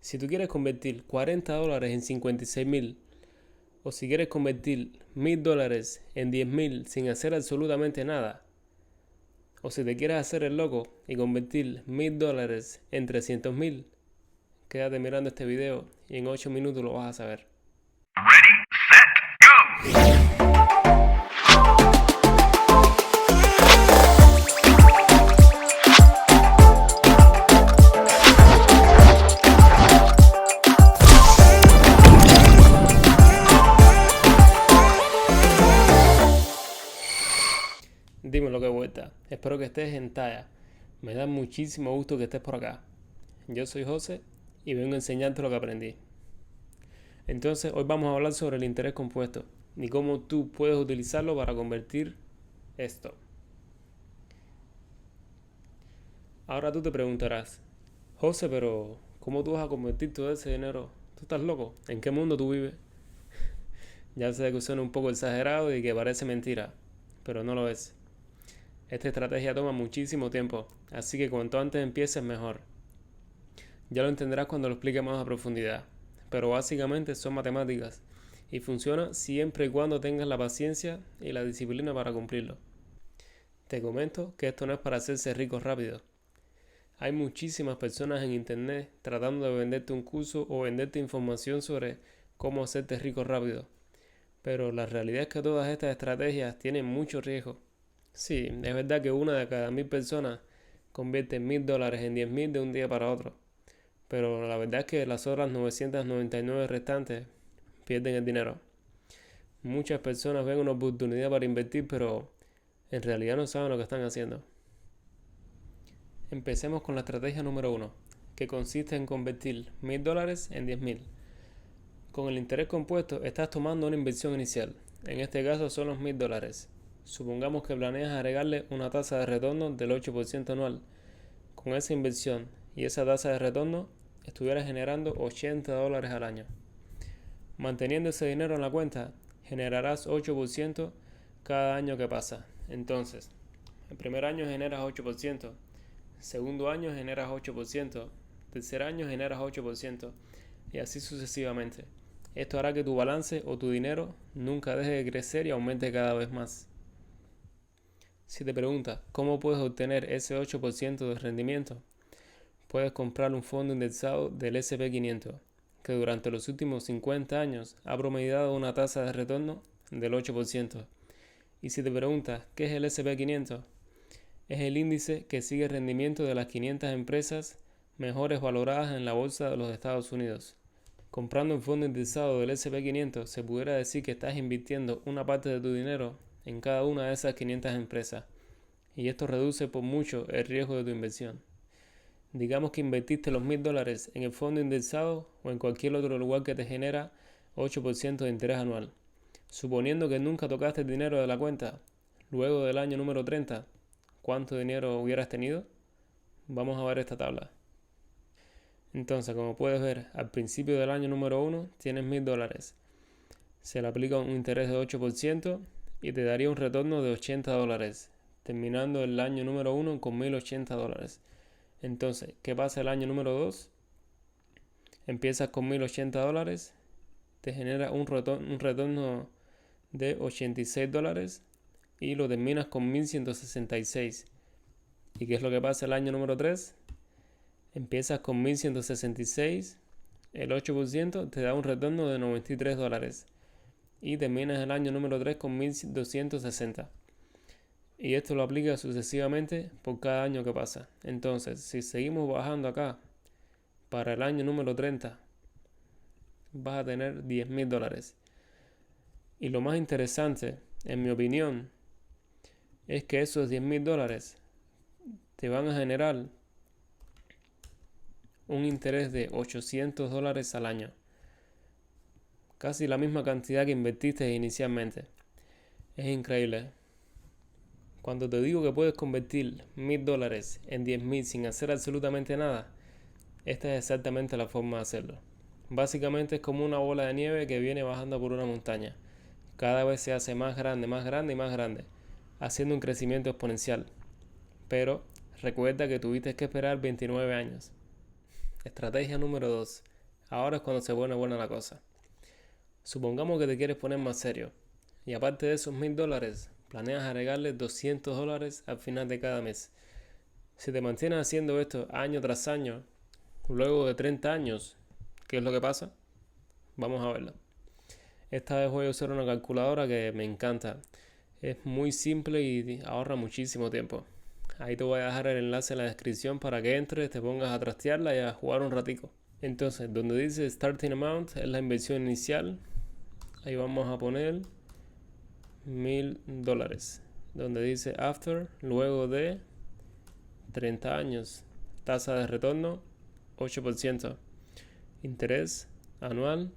Si tú quieres convertir $40 en 56,000, o si quieres convertir $1,000 en 10,000 sin hacer absolutamente nada, o si te quieres hacer el loco y convertir $1,000 en 300,000, quédate mirando este video y en 8 minutos lo vas a saber. Ready, set, go! Dime lo que vuelta. Espero que estés en talla. Me da muchísimo gusto que estés por acá. Yo soy José y vengo a enseñarte lo que aprendí. Entonces, hoy vamos a hablar sobre el interés compuesto y cómo tú puedes utilizarlo para convertir esto. Ahora tú te preguntarás, José, pero ¿cómo tú vas a convertir todo ese dinero? ¿Tú estás loco? ¿En qué mundo tú vives? Ya sé que suena un poco exagerado y que parece mentira, pero no lo es. Esta estrategia toma muchísimo tiempo, así que cuanto antes empieces mejor. Ya lo entenderás cuando lo explique más a profundidad, pero básicamente son matemáticas y funciona siempre y cuando tengas la paciencia y la disciplina para cumplirlo. Te comento que esto no es para hacerse rico rápido. Hay muchísimas personas en internet tratando de venderte un curso o venderte información sobre cómo hacerte rico rápido, pero la realidad es que todas estas estrategias tienen mucho riesgo. Sí, es verdad que una de cada 1,000 personas convierte $1,000 en 10,000 de un día para otro, pero la verdad es que las otras 999 restantes pierden el dinero. Muchas personas ven una oportunidad para invertir, pero en realidad no saben lo que están haciendo. Empecemos con la estrategia número 1, que consiste en convertir $1,000 en 10,000. Con el interés compuesto estás tomando una inversión inicial, en este caso son los $1,000. Supongamos que planeas agregarle una tasa de retorno del 8% anual. Con esa inversión y esa tasa de retorno estuvieras generando $80 al año. Manteniendo ese dinero en la cuenta, generarás 8% cada año que pasa. Entonces, el primer año generas 8%, segundo año generas 8%, tercer año generas 8% y así sucesivamente. Esto hará que tu balance o tu dinero nunca deje de crecer y aumente cada vez más. Si te preguntas cómo puedes obtener ese 8% de rendimiento, puedes comprar un fondo indexado del S&P 500, que durante los últimos 50 años ha promediado una tasa de retorno del 8%. Y si te preguntas qué es el S&P 500, es el índice que sigue el rendimiento de las 500 empresas mejores valoradas en la bolsa de los Estados Unidos. Comprando un fondo indexado del S&P 500 se pudiera decir que estás invirtiendo una parte de tu dinero en cada una de esas 500 empresas, y esto reduce por mucho el riesgo de tu inversión. Digamos que invertiste los $1,000 en el fondo indexado o en cualquier otro lugar que te genera 8% de interés anual. Suponiendo que nunca tocaste el dinero de la cuenta, luego del año número 30, ¿cuánto dinero hubieras tenido? Vamos a ver esta tabla. Entonces, como puedes ver, al principio del año número 1 tienes $1,000. Se le aplica un interés de 8% y te daría un retorno de $80, terminando el año número 1 con $1,080. Entonces, ¿qué pasa el año número 2? Empiezas con $1,080, te genera un retorno de $86 y lo terminas con $1,166. ¿Y qué es lo que pasa el año número 3? Empiezas con $1,166, el 8% te da un retorno de $93 y terminas el año número 3 con $1,260. Y esto lo aplica sucesivamente por cada año que pasa. Entonces, si seguimos bajando acá, para el año número 30 vas a tener $10,000. Y lo más interesante, en mi opinión, es que esos $10,000 te van a generar un interés de $800 al año. Casi la misma cantidad que invertiste inicialmente. Es increíble. Cuando te digo que puedes convertir $1,000 en 10,000 sin hacer absolutamente nada, esta es exactamente la forma de hacerlo. Básicamente es como una bola de nieve que viene bajando por una montaña. Cada vez se hace más grande, más grande y más grande, haciendo un crecimiento exponencial. Pero recuerda que tuviste que esperar 29 años. Estrategia número 2. Ahora es cuando se pone buena la cosa. Supongamos que te quieres poner más serio y aparte de esos $1000, planeas agregarle $200 al final de cada mes. Si te mantienes haciendo esto año tras año, luego de 30 años, ¿qué es lo que pasa? Vamos a verlo. Esta vez voy a usar una calculadora que me encanta. Es muy simple y ahorra muchísimo tiempo. Ahí te voy a dejar el enlace en la descripción para que entres, te pongas a trastearla y a jugar un ratico. Entonces, donde dice Starting Amount es la inversión inicial. Ahí vamos a poner $1000. Donde dice After, luego de 30 años. Tasa de retorno 8%. Interés anual.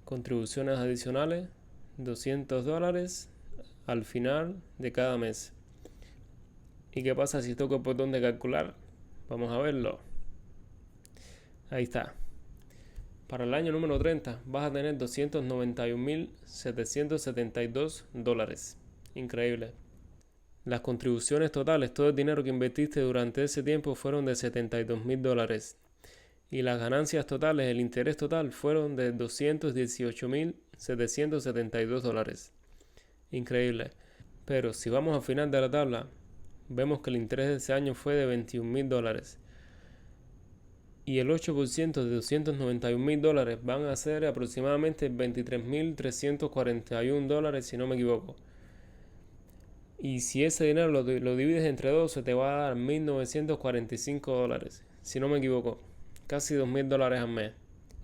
Contribuciones adicionales $200 al final de cada mes. ¿Y qué pasa si toco el botón de calcular? Vamos a verlo. Ahí está. Para el año número 30 vas a tener $291.772. Increíble. Las contribuciones totales, todo el dinero que invertiste durante ese tiempo fueron de $72.000. Y las ganancias totales, el interés total, fueron de $218.772. Increíble. Pero si vamos al final de la tabla, vemos que el interés de ese año fue de $21.000. Y el 8% de $291.000 van a ser aproximadamente $23.341, si no me equivoco. Y si ese dinero lo divides entre 12, te va a dar $1.945, si no me equivoco. Casi $2.000 al mes.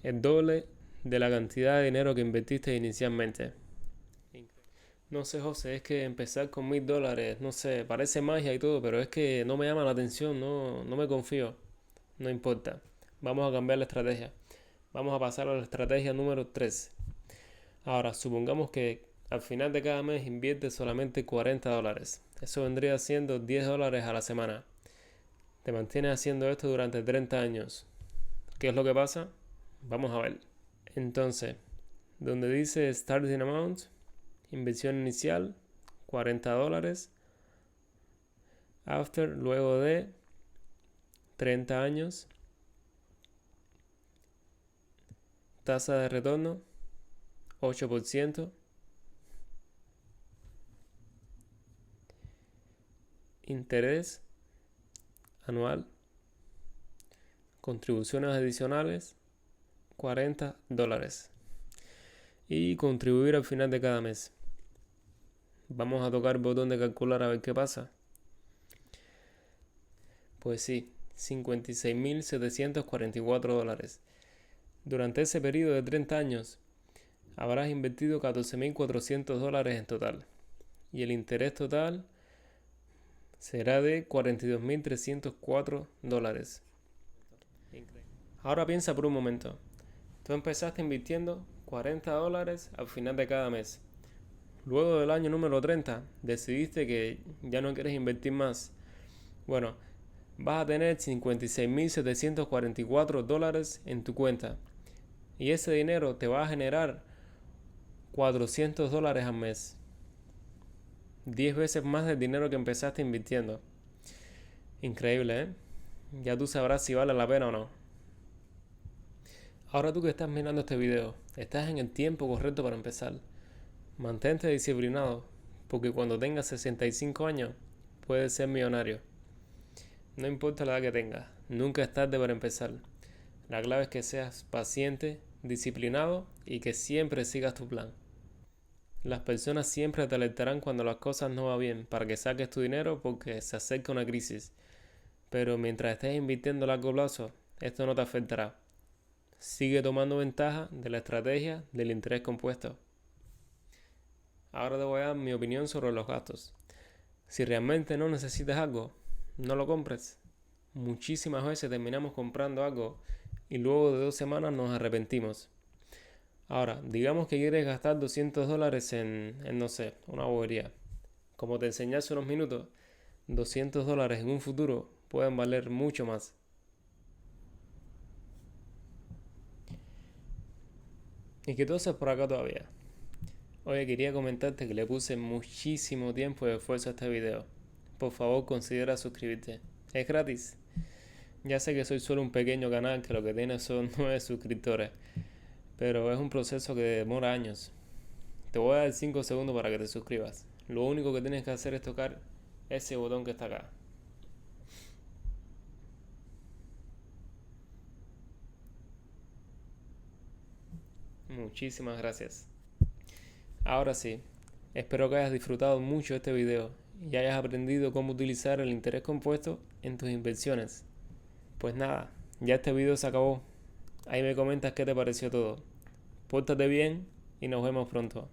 El doble de la cantidad de dinero que invertiste inicialmente. No sé, José, es que empezar con $1.000, no sé, parece magia y todo, pero es que no me llama la atención, no me confío. No importa. Vamos a cambiar la estrategia. Vamos a pasar a la estrategia número 3. Ahora, supongamos que al final de cada mes inviertes solamente $40. Eso vendría siendo $10 a la semana. Te mantienes haciendo esto durante 30 años. ¿Qué es lo que pasa? Vamos a ver. Entonces, donde dice Starting Amount, inversión inicial, $40. After, luego de 30 años. Tasa de retorno, 8%. Interés anual. Contribuciones adicionales, $40. Y contribuir al final de cada mes. Vamos a tocar el botón de calcular a ver qué pasa. Pues sí, $56.744. Durante ese periodo de 30 años, habrás invertido $14.400 en total. Y el interés total será de $42.304. Ahora piensa por un momento. Tú empezaste invirtiendo $40 al final de cada mes. Luego del año número 30, decidiste que ya no quieres invertir más. Bueno, vas a tener $56.744 en tu cuenta. Y ese dinero te va a generar $400 al mes. 10 veces más del dinero que empezaste invirtiendo. Increíble, ¿eh? Ya tú sabrás si vale la pena o no. Ahora tú que estás mirando este video, estás en el tiempo correcto para empezar. Mantente disciplinado, porque cuando tengas 65 años, puedes ser millonario. No importa la edad que tengas, nunca es tarde para empezar. La clave es que seas paciente, disciplinado y que siempre sigas tu plan. Las personas siempre te alertarán cuando las cosas no van bien para que saques tu dinero porque se acerca una crisis. Pero mientras estés invirtiendo a largo plazo, esto no te afectará. Sigue tomando ventaja de la estrategia del interés compuesto. Ahora te voy a dar mi opinión sobre los gastos. Si realmente no necesitas algo, no lo compres. Muchísimas veces terminamos comprando algo y luego de 2 semanas nos arrepentimos. Ahora, digamos que quieres gastar $200 en no sé, una bobería. Como te enseñé hace unos minutos, $200 en un futuro pueden valer mucho más. ¿Y qué tú haces por acá todavía? Oye, quería comentarte que le puse muchísimo tiempo y esfuerzo a este video. Por favor, considera suscribirte. Es gratis. Ya sé que soy solo un pequeño canal que lo que tiene son 9 suscriptores, pero es un proceso que demora años. Te voy a dar 5 segundos para que te suscribas. Lo único que tienes que hacer es tocar ese botón que está acá. Muchísimas gracias. Ahora sí, espero que hayas disfrutado mucho este video y hayas aprendido cómo utilizar el interés compuesto en tus inversiones. Pues nada, ya este video se acabó. Ahí me comentas qué te pareció todo. Pórtate bien y nos vemos pronto.